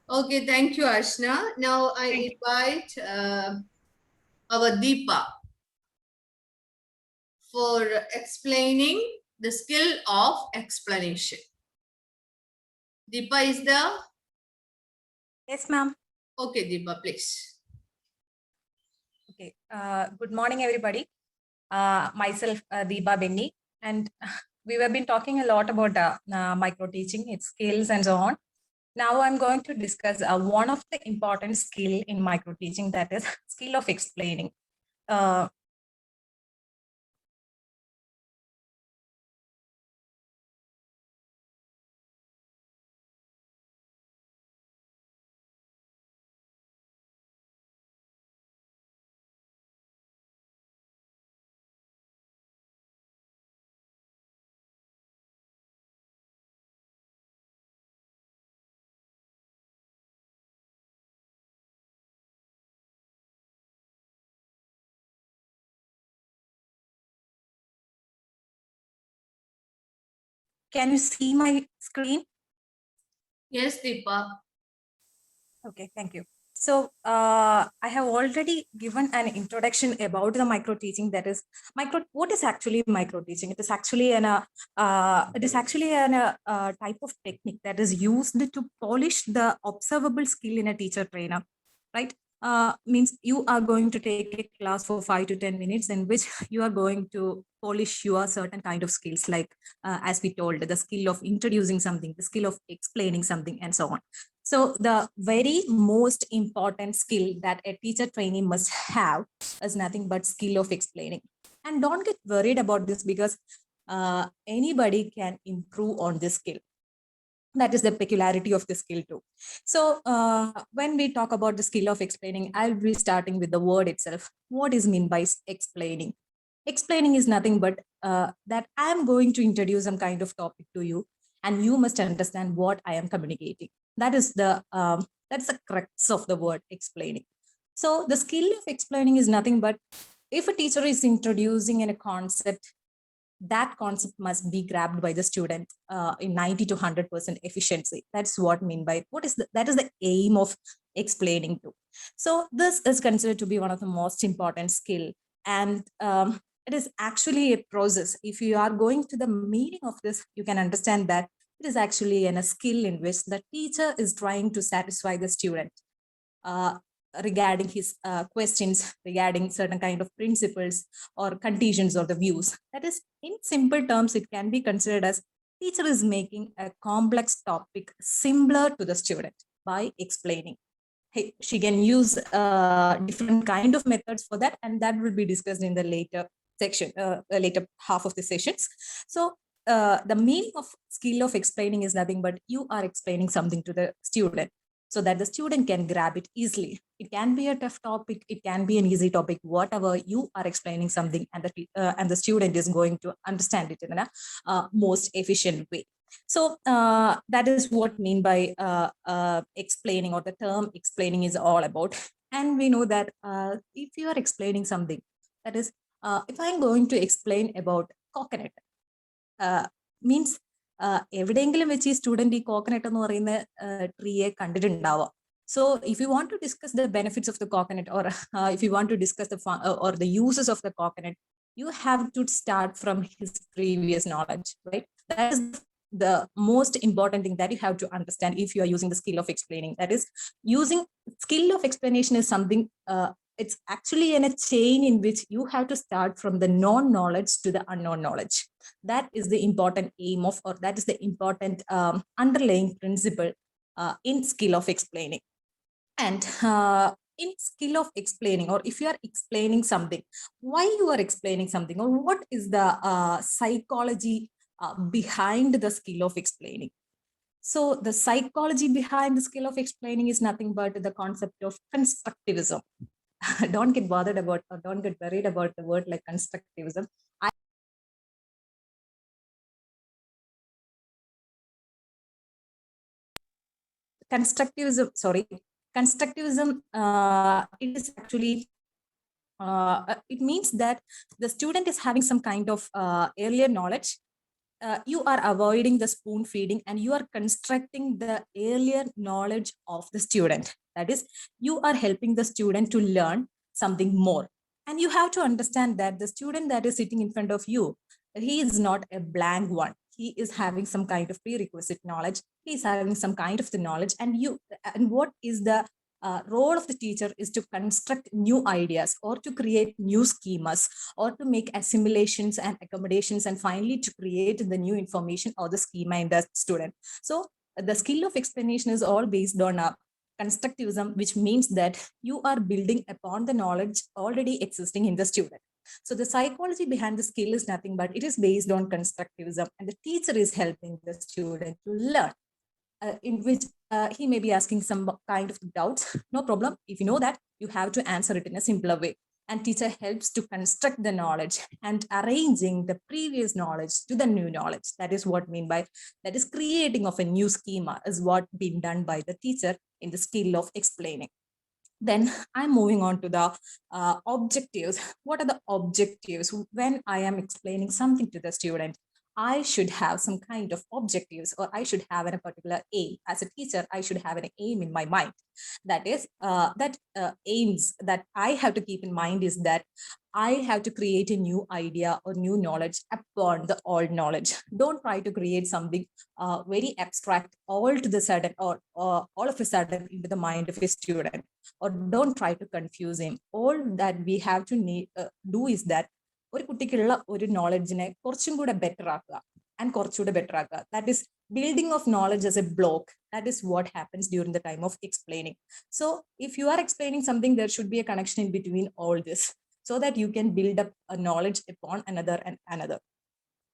Okay, thank you, Ashna. Now I invite our Deepa for explaining the skill of explanation. Deepa is there? Yes, ma'am. Okay, Deepa, please. Okay. Good morning, everybody. Myself, Deepa Benny, and we have been talking a lot about micro teaching, its skills, and so on. Now, I'm going to discuss one of the important skill in micro teaching, that is skill of explaining. Can you see my screen? Yes, Deepa. Okay, thank you. So I have already given an introduction about the micro teaching. That is what is actually micro teaching? It is actually an type of technique that is used to polish the observable skill in a teacher trainer, right? Means you are going to take a class for 5 to 10 minutes in which you are going to polish your certain kind of skills, like as we told, the skill of introducing something, the skill of explaining something, and so on. So the very most important skill that a teacher trainee must have is nothing but skill of explaining. And don't get worried about this, because anybody can improve on this skill. That is the peculiarity of the skill too. So when we talk about the skill of explaining, I'll be starting with the word itself. What is meant by explaining? Explaining is nothing but that I'm going to introduce some kind of topic to you, and you must understand what I am communicating. That's the crux of the word explaining. So the skill of explaining is nothing but, if a teacher is introducing in a concept, that concept must be grabbed by the student in 90 to 100% efficiency. That's what I mean by that is the aim of explaining to. So this is considered to be one of the most important skill, and it is actually a process. If you are going to the meaning of this, you can understand that it is actually a skill in which the teacher is trying to satisfy the student uh, regarding his questions regarding certain kind of principles or conditions or the views. That is, in simple terms, it can be considered as teacher is making a complex topic simpler to the student by explaining. She can use different kind of methods for that, and that will be discussed in the later section, later half of the sessions. So the meaning of skill of explaining is nothing but you are explaining something to the student so that the student can grab it easily. It can be a tough topic, it can be an easy topic, whatever. You are explaining something, and the student is going to understand it in a most efficient way. So that is what I mean by explaining, or the term explaining is all about. And we know that if you are explaining something, that is, if I'm going to explain about coconut, means എവിടെയെങ്കിലും വെച്ച് ഈ student ഈ coconut എന്ന് പറയുന്ന ട്രീയെ കണ്ടിട്ടുണ്ടാവാം. So if you want to discuss the benefits of the coconut, or if you want to discuss or the uses of the coconut, you have to start from his previous knowledge, right? That is the most important thing that you have to understand if you are using the skill of explaining. That is, using skill of explanation is something, it's actually in a chain in which you have to start from the known knowledge to the unknown knowledge. That is the important aim of, or that is the important underlying principle in skill of explaining. And in skill of explaining, or if you are explaining something, why you are explaining something, or what is the psychology behind the skill of explaining. So the psychology behind the skill of explaining is nothing but the concept of constructivism. Don't get bothered about, or don't get worried about the word like constructivism. Constructivism, it is actually, it means that the student is having some kind of earlier knowledge, you are avoiding the spoon feeding and you are constructing the earlier knowledge of the student. That is, you are helping the student to learn something more. And you have to understand that the student that is sitting in front of you, he is not a blank one. He is having some kind of prerequisite knowledge. He is having some kind of the knowledge. And what is the role of the teacher is to construct new ideas or to create new schemas or to make assimilations and accommodations and finally to create the new information or the schema in the student. So the skill of explanation is all based on constructivism, which means that you are building upon the knowledge already existing in the student. So the psychology behind the skill is nothing but it is based on constructivism, and the teacher is helping the student to learn. In which he may be asking some kind of doubts. No problem. If you know that, you have to answer it in a simpler way. And teacher helps to construct the knowledge and arranging the previous knowledge to the new knowledge. That is what I mean by, that is creating of a new schema is what been done by the teacher in the skill of explaining. Then I'm moving on to the objectives. What are the objectives? When I am explaining something to the student, I should have some kind of objectives, or I should have a particular aim. As a teacher, I should have an aim in my mind. That is, aims that I have to keep in mind is that I have to create a new idea or new knowledge upon the old knowledge. Don't try to create something very abstract all to the sudden or all of a sudden into the mind of a student, or don't try to confuse him. All that we have to do is that ഒരു കുട്ടിക്കുള്ള ഒരു നോളജിനെ കുറച്ചും കൂടെ better ആക്കുക and കുറച്ചുകൂടെ better ആക്കുക. That is building of knowledge as a block. That is what happens during the time of explaining. So if you are explaining something, there should be a connection in between all this so that you can build up a knowledge upon another and another.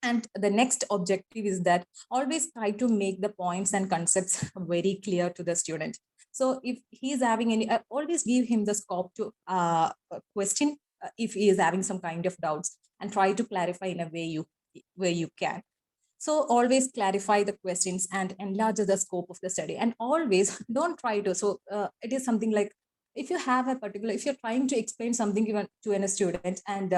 And the next objective is that always try to make the points and concepts very clear to the student. So if he is having any, always give him the scope to question if he is having some kind of doubts, and try to clarify in a way you can. So always clarify the questions and enlarge the scope of the study. And always don't try to, so it is something like, if you have a particular, if you're trying to explain something even to a student and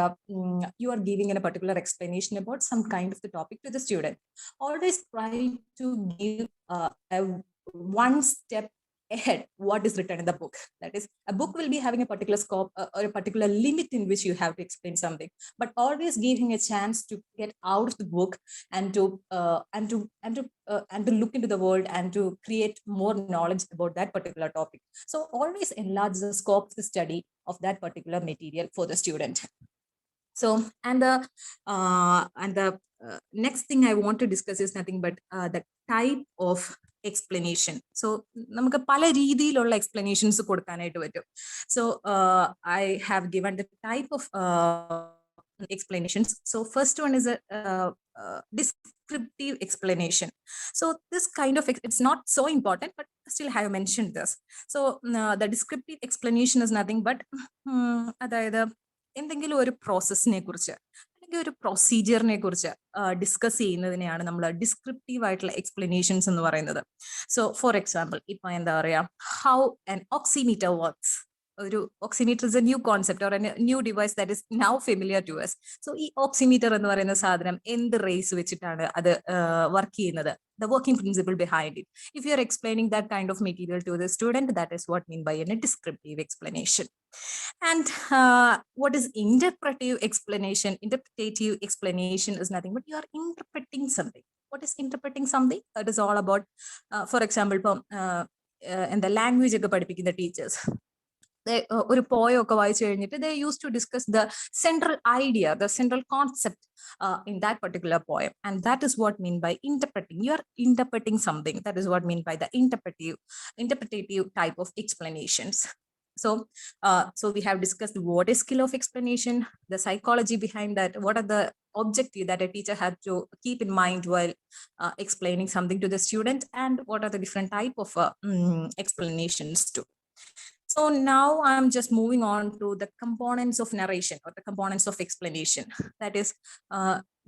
you are giving a particular explanation about some kind of the topic to the student, always try to give a one step ahead what is written in the book. That is, a book will be having a particular scope or a particular limit in which you have to explain something, but always give him a chance to get out of the book and to look into the world and to create more knowledge about that particular topic. So always enlarge the scope of the study of that particular material for the student. So and the next thing I want to discuss is nothing but the type of explanation. So നമുക്ക് പല രീതിയിലുള്ള explanations കൊടുക്കാനായിട്ട് പറ്റും. So I have given the type of explanations. So first one is a descriptive explanation. So this kind of, it's not so important, but still I have mentioned this. So the descriptive explanation is nothing but അതായത് എന്തെങ്കിലും ഒരു പ്രോസസ്സിനെ കുറിച്ച് അല്ലെങ്കിൽ ഒരു പ്രൊസീജിയറിനെ കുറിച്ച് discuss ചെയ്യുന്നതിനെയാണ് നമ്മൾ descriptive ആയിട്ടുള്ള explanations എന്ന് പറയുന്നത്. സോ ഫോർ എക്സാമ്പിൾ, ഇപ്പൊ എന്താ പറയാ, ഹൗ ആൻ ഓക്സിമീറ്റർ വർക്ക്സ്. ഒരു oximeter is a new concept or a new device that is now familiar to us. So ഈ ഓക്സിമീറ്റർ എന്ന് പറയുന്ന സാധനം എന്ത് റേസ് വെച്ചിട്ടാണ് അത് വർക്ക് ചെയ്യുന്നത്, the working principle behind it. If you are explaining that kind of material to the student, that is what mean by a descriptive explanation. And what is interpretive explanation? Interpretative explanation is nothing but you are interpreting something. What is interpreting something? That is all about, for example, in the language ഒക്കെ പഠിപ്പിക്കുന്ന teachers, ഒരു poem ഒക്കെ വായിച്ചു കഴിഞ്ഞിട്ട് they used to discuss the central idea, the central concept in that particular poem, and that is what mean by interpreting. You are interpreting something. That is what mean by the interpretative type of explanations. So we have discussed what is skill of explanation, the psychology behind that, what are the objectives that a teacher had to keep in mind while explaining something to the student, and what are the different type of explanations too. So now I'm just moving on to the components of narration or the components of explanation. That is,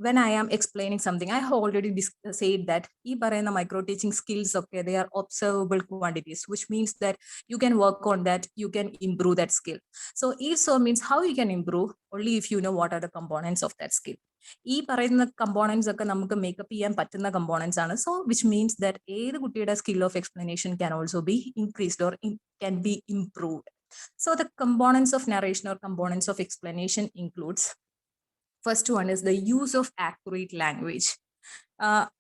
when I am explaining something, I have already said that ee parayna micro teaching skills, okay, they are observable quantities, which means that you can work on that, you can improve that skill. So if so means how you can improve, only if you know what are the components of that skill. ഈ പറയുന്ന components ഒക്കെ നമുക്ക് makeup ചെയ്യാൻ പറ്റുന്ന components ആണ്. So which means that ഏത് കുട്ടിയുടെ skill of explanation can also be increased or can be improved. So the components of narration or components of explanation includes, first one is the use of accurate language.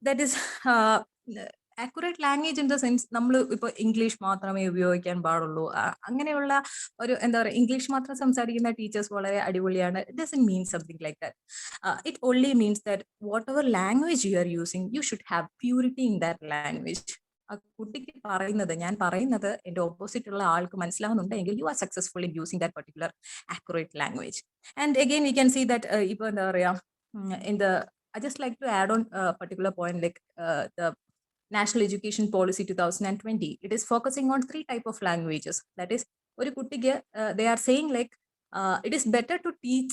That is accurate language in the sense നമ്മൾ ഇപ്പോൾ English മാത്രമേ ഉപയോഗിക്കാൻ പാടുള്ളൂ, അങ്ങനെയുള്ള ഒരു എന്താ പറയുക, English മാത്രം സംസാരിക്കുന്ന ടീച്ചേഴ്സ് വളരെ അടിപൊളിയാണ്. It doesn't mean something like that. It only means that whatever language you are using you should have purity in that language. ആ കുട്ടിക്ക് പറയുന്നത്, ഞാൻ പറയുന്നത് എൻ്റെ ഓപ്പോസിറ്റ് ഉള്ള ആൾക്ക് മനസ്സിലാവുന്നുണ്ടെങ്കിൽ you are successful in using that particular accurate language. And again we can see that ഇപ്പോൾ എന്താ പറയുക, in the I just like to add on a particular point, like the National Education Policy 2020. It is focusing on 3 type of languages. That is, ഒരു കുട്ടിക്ക് they are saying like it is better to teach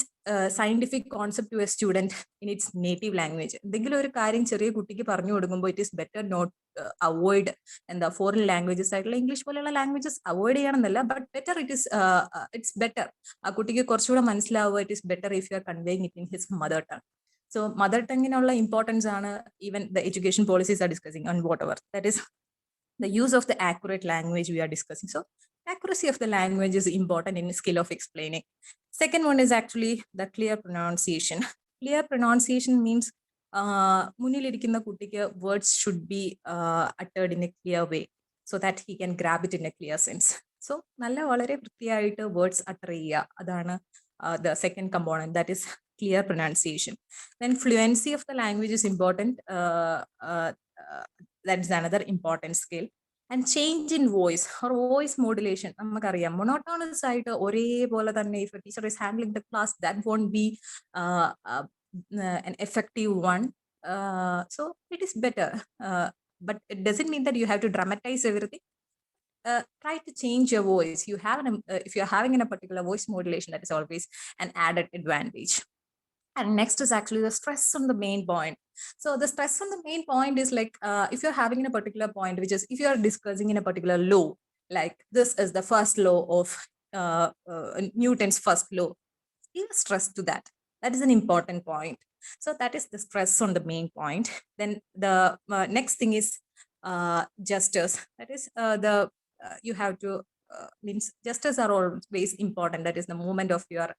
scientific concept to a student in its native language. എന്തെങ്കിലും ഒരു കാര്യം ചെറിയ കുട്ടിക്ക് പറഞ്ഞു കൊടുക്കുമ്പോൾ it is better not avoid എന്താ ഫോറിൻ ലാംഗ്വേജസ് ആയിട്ടുള്ള ഇംഗ്ലീഷ് പോലെയുള്ള ലാംഗ്വേജസ് അവോയ്ഡ് ചെയ്യണമെന്നല്ല, ബട്ട് ബെറ്റർ ഇറ്റ്സ് ബെറ്റർ, ആ കുട്ടിക്ക് കുറച്ചുകൂടെ മനസ്സിലാവുക, it is better if you are conveying it in his mother tongue. So mother tongue importance ആണ് even the education policies are discussing on whatever. That is the use of the accurate language we are discussing. So accuracy of the language is important in skill of explaining. Second one is actually the clear pronunciation. Clear pronunciation means മുന്നിലിരിക്കുന്ന കുട്ടിക്ക് words should be uttered in a clear way so that he can grab it in a clear sense. So നല്ല വളരെ വൃത്തിയായിട്ട് words utter ചെയ്യുക, അതാണ് the second component, that is clear pronunciation. Then fluency of the language is important. That is another important skill. And change in voice or voice modulation. നമുക്കറിയാം monotonous ആയിട്ട് ഒരേപോലെ തന്നെ if a teacher is handling the class, that won't be an effective one. So it is better, but it doesn't mean that you have to dramatize everything. Try to change your voice. If you're having in a particular voice modulation, that is always an added advantage. And next is actually the stress on the main point. So the stress on the main point is like if you're having in a particular point, which is if you are discussing in a particular law, like this is the first law of Newton's first law, give stress to that. That is an important point. So that is the stress on the main point. Then the next thing is gestures. That is you have to means gestures are always important. That is the movement of your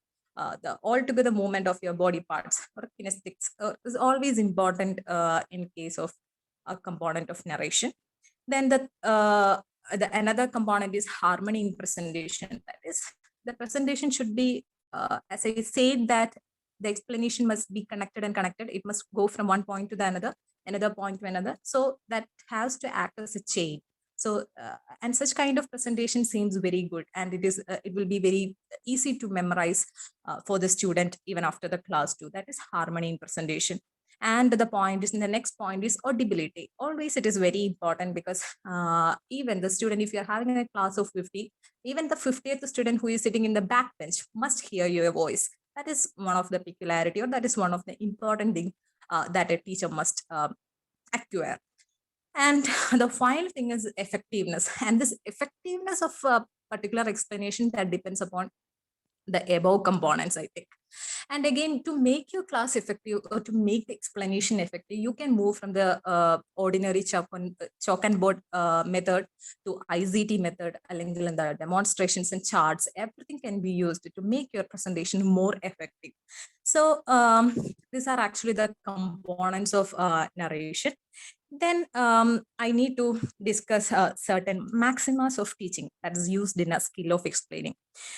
the altogether movement of your body parts or kinesics is always important in case of a component of narration. Then the another component is harmony in presentation. That is, the presentation should be, as I said, that the explanation must be connected and connected. It must go from one point to the another point to another. So that has to act as a chain. So and such kind of presentation seems very good, and it will be very easy to memorize for the student even after the class too. That is harmony in presentation. And the next point is audibility. Always it is very important, because even the student, if you're having a class of 50, even the 50th student who is sitting in the back bench must hear your voice. That is one of the peculiarity, or that is one of the important thing that a teacher must acquire. And the final thing is effectiveness. And this effectiveness of a particular explanation, that depends upon the above components, I think. And again, to make your class effective or to make the explanation effective, you can move from the ordinary chalk and board method to ICT method, along the demonstrations and charts. Everything can be used to make your presentation more effective. So these are actually the components of narration. Then I need to discuss certain maximas of teaching that is used in a skill of explaining.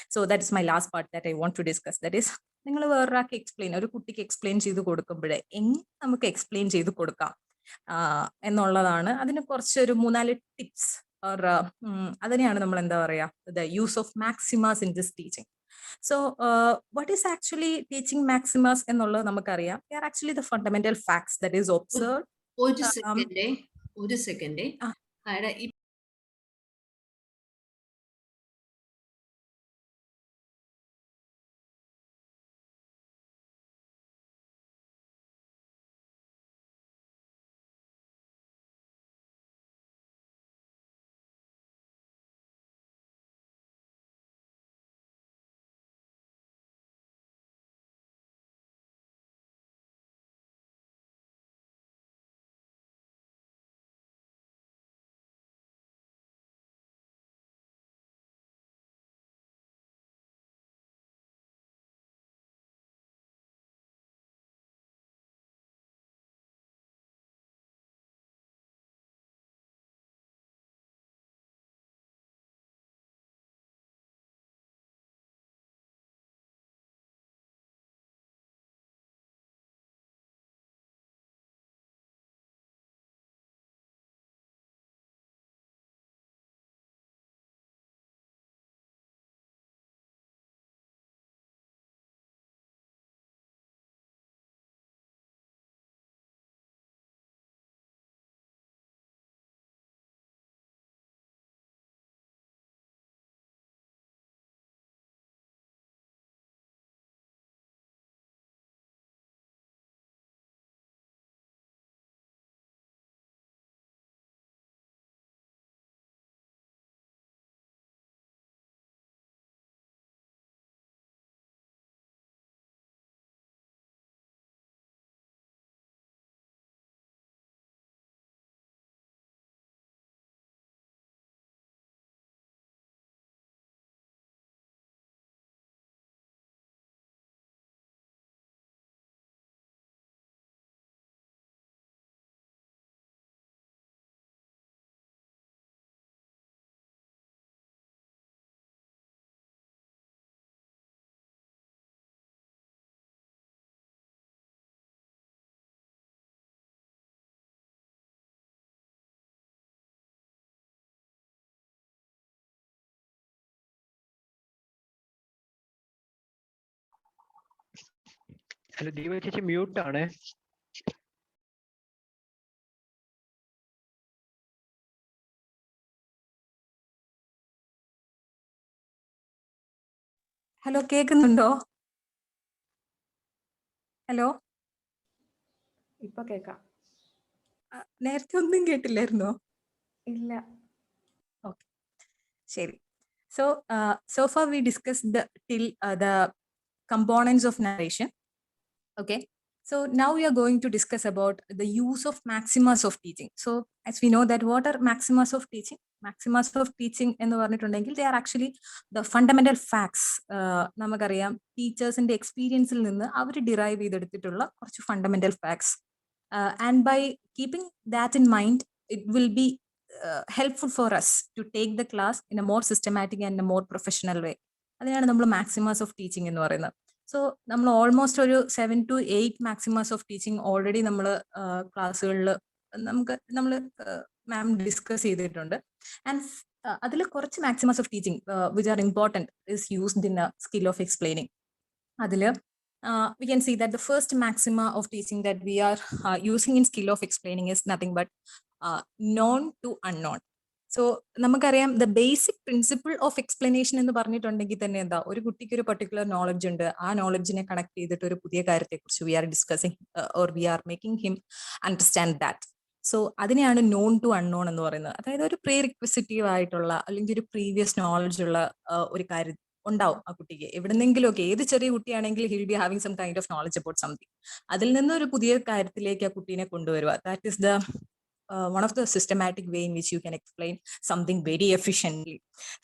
So that is my last part that I want to discuss. That is, നിങ്ങൾ വേറൊരാൾക്ക് ഒരു കുട്ടിക്ക് explain ചെയ്ത് കൊടുക്കുമ്പോഴേ എങ്ങനെ നമുക്ക് explain ചെയ്ത് കൊടുക്കാം എന്നുള്ളതാണ്. അതിന് കുറച്ചൊരു 3-4 ടിപ്സ് അതിനെയാണ് നമ്മൾ എന്താ പറയാ, the use of maxims in this teaching. So what is actually teaching maximas എന്നുള്ളത് നമുക്കറിയാം. They are actually the fundamental facts that is observed. ഒരു സെക്കൻഡേ ഹലോ ദീപ ചേച്ചി മ്യൂട്ട് ആണ്. ഹലോ, കേൾക്കുന്നുണ്ടോ? ഹലോ, ഇപ്പൊ കേക്കാം. നേരത്തെ ഒന്നും കേട്ടില്ലായിരുന്നോ? ഇല്ല. Okay, ശരി. So far we discussed the components of narration. Okay, so now we are going to discuss about the use of maximas of teaching. So as we know that what are maximas of teaching? Maximas of teaching എന്ന് പറഞ്ഞിട്ടുണ്ടെങ്കിൽ they are actually the fundamental facts. നമുക്കറിയാം ടീച്ചേഴ്സിന്റെ എക്സ്പീരിയൻസിൽ നിന്ന് അവർ derive ചെയ്തെടുത്തിട്ടുള്ള കുറച്ച് fundamental facts. And by keeping that in mind, it will be helpful for us to take the class in a more systematic and a more professional way. അതിനാണ് നമ്മൾ മാക്സിമാസ് of teaching എന്ന് പറയുന്നത്. So നമ്മൾ almost ഒരു 7 to 8 maxims of teaching already നമ്മൾ ക്ലാസ്സുകളിൽ നമ്മൾ ma'am discuss ചെയ്തിട്ടുണ്ട്. ആൻഡ് അതിൽ കുറച്ച് maxims of teaching which are important is used in a skill of explaining. അതിൽ we can see that the first maxima of teaching that we are using in skill of explaining is nothing but known to unknown. So നമുക്കറിയാം the basic principle of explanation എന്ന് പറഞ്ഞിട്ടുണ്ടെങ്കിൽ തന്നെ എന്താ, ഒരു കുട്ടിക്ക് ഒരു particular knowledge ഉണ്ട്, ആ നോളജിനെ കണക്ട് ചെയ്തിട്ട് ഒരു പുതിയ കാര്യത്തെക്കുറിച്ച് we are discussing or we are making him understand that. So അതിനെയാണ് നോൺ ടു അൺനോൺ എന്ന് പറയുന്നത്. അതായത് ഒരു പ്രീ റിക്വസിറ്റീവ് ആയിട്ടുള്ള അല്ലെങ്കിൽ ഒരു പ്രീവിയസ് നോളജ് ഉള്ള ഒരു കാര്യം ഉണ്ടാവും ആ കുട്ടിക്ക് എവിടെന്നെങ്കിലും ഒക്കെ. ഏത് ചെറിയ കുട്ടിയാണെങ്കിൽ he will be having some kind of knowledge about something. അതിൽ നിന്ന് ഒരു പുതിയ കാര്യത്തിലേക്ക് ആ കുട്ടീനെ കൊണ്ടുവരിക, that is the one of the systematic way in which you can explain something very efficiently.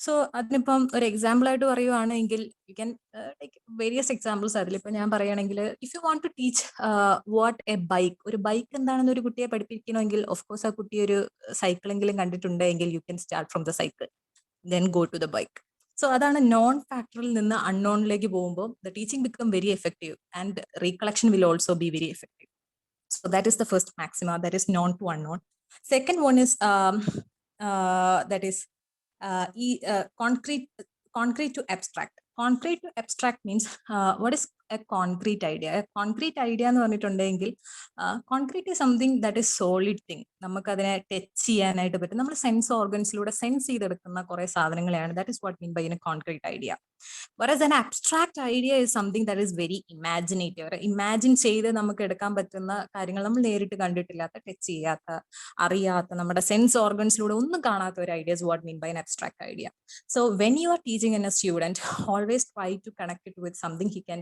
So അതിനിപ്പം ഒരു എക്സാമ്പിൾ ആയിട്ട് പറയുവാണെങ്കിൽ you can take various examples. അതിലിപ്പോൾ ഞാൻ പറയുകയാണെങ്കിൽ if you want to teach what a bike, ഒരു bike എന്താണെന്ന് ഒരു കുട്ടിയെ പഠിപ്പിക്കണമെങ്കിൽ ഓഫ് കോഴ്സ് ആ കുട്ടി ഒരു സൈക്കിളെങ്കിലും കണ്ടിട്ടുണ്ടെങ്കിൽ you can start from the cycle then go to the bike. So അതാണ് നോൺ ഫാക്ടറിൽ നിന്ന് അൺനോണിലേക്ക് പോകുമ്പോൾ the teaching become very effective and recollection will also be very effective. So that is the first maxima, that is known to unknown. Second one is that is concrete to abstract. Concrete to abstract means what is a concrete idea? A concrete idea എന്ന് പറഞ്ഞിട്ടുണ്ടെങ്കിൽ concrete is something that is solid thing. നമുക്കതിനെ touch ചെയ്യാനായിട്ട് പറ്റും. നമ്മൾ sense ഓർഗൻസിലൂടെ sense ചെയ്തെടുക്കുന്ന കുറെ സാധനങ്ങളെയാണ്. that is what mean by a concrete idea. Whereas an abstract idea is something that is very imaginative. Imagine ചെയ്ത് നമുക്ക് എടുക്കാൻ പറ്റുന്ന കാര്യങ്ങൾ, നമ്മൾ നേരിട്ട് കണ്ടിട്ടില്ലാത്ത, ടച്ച് ചെയ്യാത്ത, അറിയാത്ത, നമ്മുടെ സെൻസ് ഓർഗൻസിലൂടെ ഒന്നും കാണാത്ത ഒരു idea is what mean by an abstract idea. So when you are teaching in a student, always try to connect it with something he can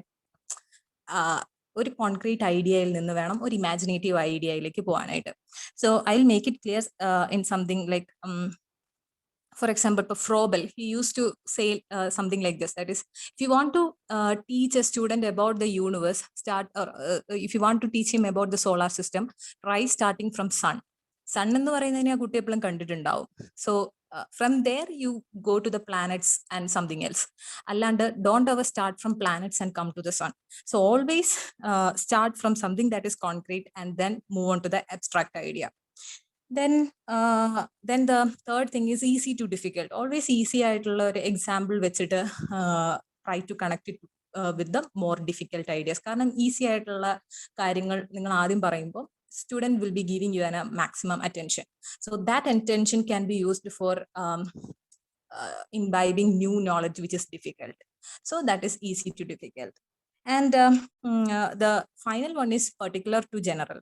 ഒരു കോൺക്രീറ്റ് ഐഡിയയിൽ നിന്ന് വേണം ഒരു ഇമാജിനേറ്റീവ് ഐഡിയയിലേക്ക് പോകാനായിട്ട്. So I will make it clear in something like for example, Froebel, he used to say something like this, that is, if you want to teach a student about the universe, if you want to teach him about the solar system, try starting from sun. Sun എന്ന് പറയുന്നതിനെ ആ കുട്ടി എപ്പോഴും കണ്ടിട്ടുണ്ടാവും. So from there you go to the planets and something else. അല്ലാണ്ട് don't ever start from planets and come to the sun. So always start from something that is concrete and then move on to the abstract idea. Then the third thing is easy to difficult. Always easy ആയിട്ടുള്ള ഒരു example വെച്ചിട്ട് try to connect it with the more difficult ideas. കാരണം easy ആയിട്ടുള്ള കാര്യങ്ങൾ നിങ്ങൾ ആദ്യം പറയുമ്പോൾ student will be giving you a maximum attention. So that attention can be used for imbibing new knowledge which is difficult. So that is easy to difficult. And the final one is particular to general.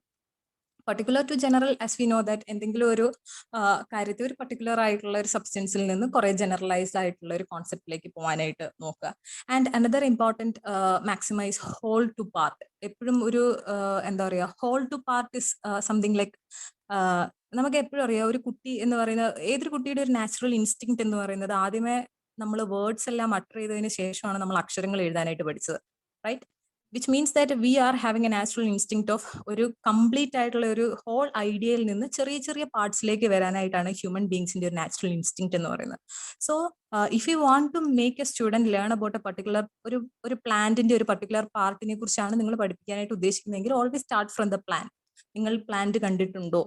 Particular to general, as we know that എന്തെങ്കിലും ഒരു കാര്യത്തിൽ ഒരു particular ആയിട്ടുള്ള ഒരു സബ്സ്റ്റൻസിൽ നിന്ന് കുറെ generalised ആയിട്ടുള്ള ഒരു കോൺസെപ്റ്റിലേക്ക് പോകാനായിട്ട് നോക്കുക. And another important maxim is whole to part. എപ്പോഴും ഒരു എന്താ പറയുക, whole to part is something like, നമുക്ക് എപ്പോഴും അറിയാം ഒരു കുട്ടി എന്ന് പറയുന്നത്, ഏതൊരു കുട്ടിയുടെ ഒരു നാച്ചുറൽ ഇൻസ്റ്റിങ്ക്റ്റ് എന്ന് പറയുന്നത് ആദ്യമേ നമ്മൾ വേർഡ്സ് എല്ലാം അട്ടർ ചെയ്തതിന് ശേഷമാണ് നമ്മൾ അക്ഷരങ്ങൾ എഴുതാനായിട്ട് പഠിച്ചത്, right? which means that we are having a natural instinct of ഒരു കംപ്ലീറ്റ് ആയിട്ടുള്ള ഒരു ഹോൾ ഐഡിയയിൽ നിന്ന് ചെറിയ ചെറിയ പാർട്സിലേക്ക് വരാനായിട്ടാണ് ഹ്യൂമൻ ബീങ്സിന്റെ ഒരു നാച്ചുറൽ ഇൻസ്റ്റിങ്ക്റ്റ് എന്ന് പറയുന്നത്. So if you want to make a student learn about a particular ഒരു പ്ലാന്റിന്റെ ഒരു പർട്ടിക്കുലർ പാർട്ടിനെ കുറിച്ചാണ് നിങ്ങൾ പഠിപ്പിക്കാനായിട്ട് ഉദ്ദേശിക്കുന്നതെങ്കിൽ always start from the plant. നിങ്ങൾ പ്ലാന്റ് കണ്ടിട്ടുണ്ടോ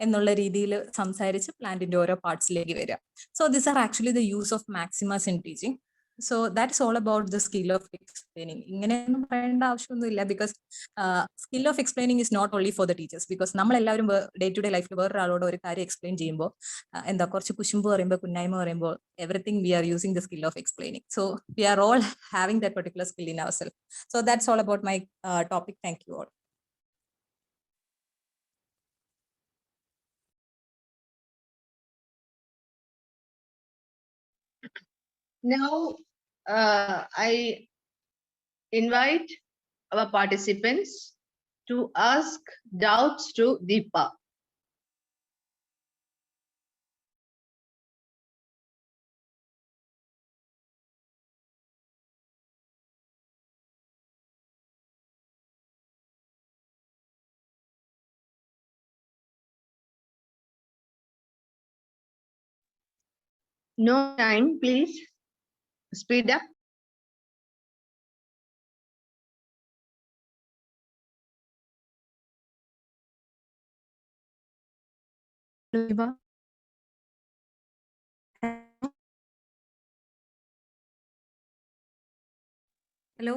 എന്നുള്ള രീതിയിൽ സംസാരിച്ച് പ്ലാന്റിന്റെ ഓരോ പാർട്സിലേക്ക് വരിക. So this are actually the use of maxims in teaching. So that's all about the skill of explaining. ഇങ്ങനെയൊന്നും പറയേണ്ട ആവശ്യമൊന്നുമില്ല, because skill of explaining is not only for the teachers, because നമ്മളെല്ലാവരും ഡേ ടു ഡേ ലൈഫിൽ വേറൊരാളോട് ഒരു കാര്യം explain ചെയ്യുമ്പോൾ എന്താ കുറച്ച് കുശുമ്പ് പറയുമ്പോൾ കുന്നായ്മ പറയുമ്പോൾ everything we are using the skill of explaining. So we are all having that particular skill in ourselves. So that's all about my topic. Thank you all. Now, I invite our participants to ask doubts to DEEPA. No time, please. Speed up. Hello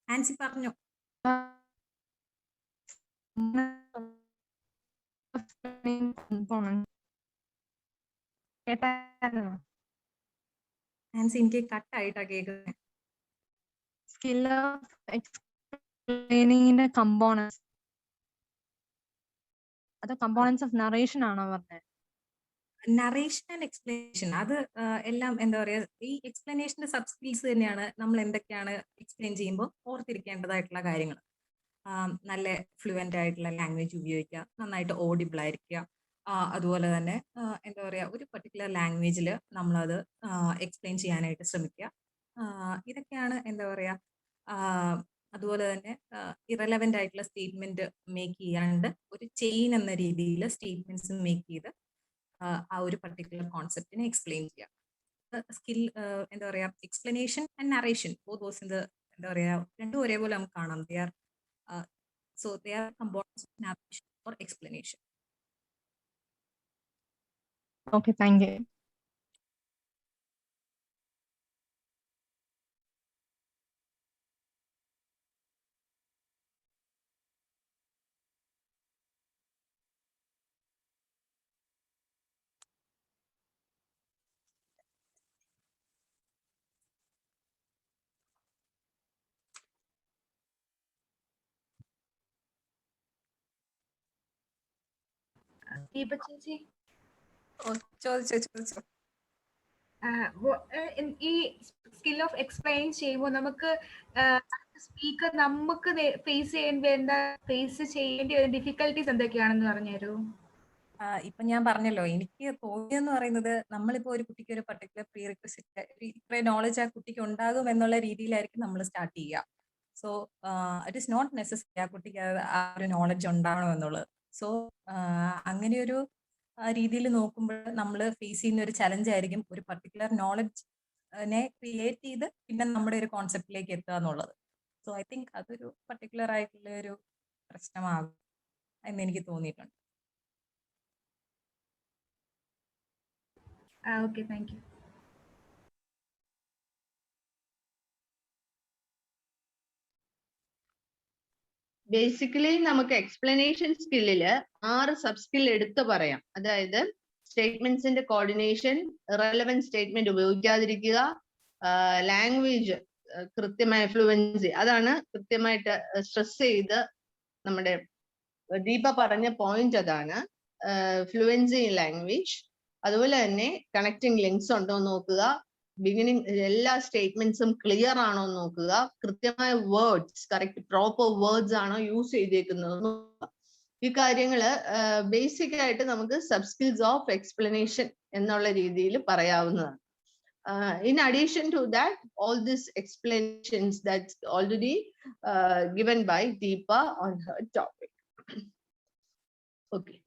Ancy പറഞ്ഞോ. കേട്ടായിരുന്നോ? ആൻസി എനിക്ക് കട്ടായിട്ടാ കേൾക്കുന്നത്. Skill of എക്സ്പ്ലെയിനിങ്ങിന്റെ components, അത് components of narration ആണോ പറഞ്ഞത്? Narration and explanation അത് എല്ലാം എന്താ പറയാ, ഈ എക്സ്പ്ലനേഷന്റെ സബ് സ്കിൽസ് തന്നെയാണ് നമ്മൾ എന്തൊക്കെയാണ് എക്സ്പ്ലെയിൻ ചെയ്യുമ്പോൾ ഓർത്തിരിക്കേണ്ടതായിട്ടുള്ള കാര്യങ്ങൾ. നല്ല ഫ്ലുവൻ്റ് ആയിട്ടുള്ള ലാംഗ്വേജ് ഉപയോഗിക്കുക, നന്നായിട്ട് ഓഡിബിൾ ആയിരിക്കുക, അതുപോലെ തന്നെ എന്താ പറയുക ഒരു പർട്ടിക്കുലർ ലാംഗ്വേജിൽ നമ്മളത് എക്സ്പ്ലെയിൻ ചെയ്യാനായിട്ട് ശ്രമിക്കുക. ഇതൊക്കെയാണ് എന്താ പറയുക. അതുപോലെ തന്നെ ഇറലവൻ്റ് ആയിട്ടുള്ള സ്റ്റേറ്റ്മെന്റ് മേക്ക് ചെയ്യാണ്ട് ഒരു ചെയിൻ എന്ന രീതിയിൽ സ്റ്റേറ്റ്മെന്റ്സ് മേക്ക് ചെയ്ത് ആ ഒരു പർട്ടിക്കുലർ കോൺസെപ്റ്റിനെ എക്സ്പ്ലെയിൻ ചെയ്യുക. സ്കിൽ എന്താ പറയുക, എക്സ്പ്ലനേഷൻ ആൻഡ് നറേഷൻ ബോത്ത് എന്താ പറയുക രണ്ടും ഒരേപോലെ നമുക്ക് കാണാം. So they are components of narration or explanation. Okay, thank you. Deepa ചേച്ചി, ചോദിച്ചോ. ഈ സ്കിൽ ഓഫ് എക്സ്പ്ലെയിൻ ചെയ്യുമ്പോൾ നമുക്ക് സ്പീക്കർ നമുക്ക് ഫേസ് ചെയ്യേണ്ടി വരുന്ന ഡിഫിക്കൽട്ടീസ് എന്തൊക്കെയാണെന്ന് പറഞ്ഞുതരൂ. ഇപ്പൊ ഞാൻ പറഞ്ഞല്ലോ, എനിക്ക് തോന്നിയെന്ന് പറയുന്നത് നമ്മളിപ്പോ ഒരു കുട്ടിക്ക് ഒരു പർട്ടിക്കുലർ പ്രീ റിക്വസിറ്റ് ഇത്ര നോളജ് ആ കുട്ടിക്ക് ഉണ്ടാകും എന്നുള്ള രീതിയിലായിരിക്കും നമ്മൾ സ്റ്റാർട്ട് ചെയ്യുക. So it is not necessary ആ കുട്ടിക്ക് ആ ഒരു നോളജ് ഉണ്ടാവണം എന്നുള്ളത്. സോ അങ്ങനെ ഒരു രീതിയിൽ നോക്കുമ്പോൾ നമ്മൾ ഫേസ് ചെയ്യുന്ന ഒരു ചലഞ്ച് ആയിരിക്കും ഒരു പർട്ടിക്കുലർ നോളജിനെ ക്രിയേറ്റ് ചെയ്ത് പിന്നെ നമ്മുടെ ഒരു കോൺസെപ്റ്റിലേക്ക് എത്തുക എന്നുള്ളത്. സോ ഐ തിങ്ക് അതൊരു പർട്ടിക്കുലർ ആയിട്ടുള്ള ഒരു പ്രശ്നമാകും എന്ന് എനിക്ക് തോന്നിയിട്ടുണ്ട്. Okay, thank you. ബേസിക്കലി നമുക്ക് എക്സ്പ്ലനേഷൻ സ്കില്ലില് 6 സബ് സ്കിൽ എടുത്തു പറയാം. അതായത് സ്റ്റേറ്റ്മെന്റ്സിന്റെ കോർഡിനേഷൻ, റെലവൻറ്റ് സ്റ്റേറ്റ്മെന്റ് ഉപയോഗിക്കാതിരിക്കുക, ലാംഗ്വേജ് കൃത്യമായ ഫ്ലുവൻസി, അതാണ് കൃത്യമായിട്ട് സ്ട്രെസ് ചെയ്ത് നമ്മുടെ ദീപ പറഞ്ഞ പോയിന്റ്. അതാണ് ഫ്ലുവൻസി ഇൻ ലാംഗ്വേജ്. അതുപോലെ തന്നെ കണക്റ്റിംഗ് ലിങ്ക്സ് ഉണ്ടോ എന്ന് നോക്കുക, ബിഗിനിങ് എല്ലാ സ്റ്റേറ്റ്മെന്റ്സും ക്ലിയർ ആണോ എന്ന് നോക്കുക, കൃത്യമായ വേർഡ്സ് കറക്റ്റ് പ്രോപ്പർ വേർഡ്സ് ആണോ യൂസ് ചെയ്തേക്കുന്നത് നോക്കുക. ഈ കാര്യങ്ങള് ബേസിക് ആയിട്ട് നമുക്ക് സബ് സ്കിൽസ് ഓഫ് എക്സ്പ്ലനേഷൻ എന്നുള്ള രീതിയിൽ പറയാവുന്നതാണ്. In addition to that, all these explanations that's already given by DEEPA on her topic. Okay.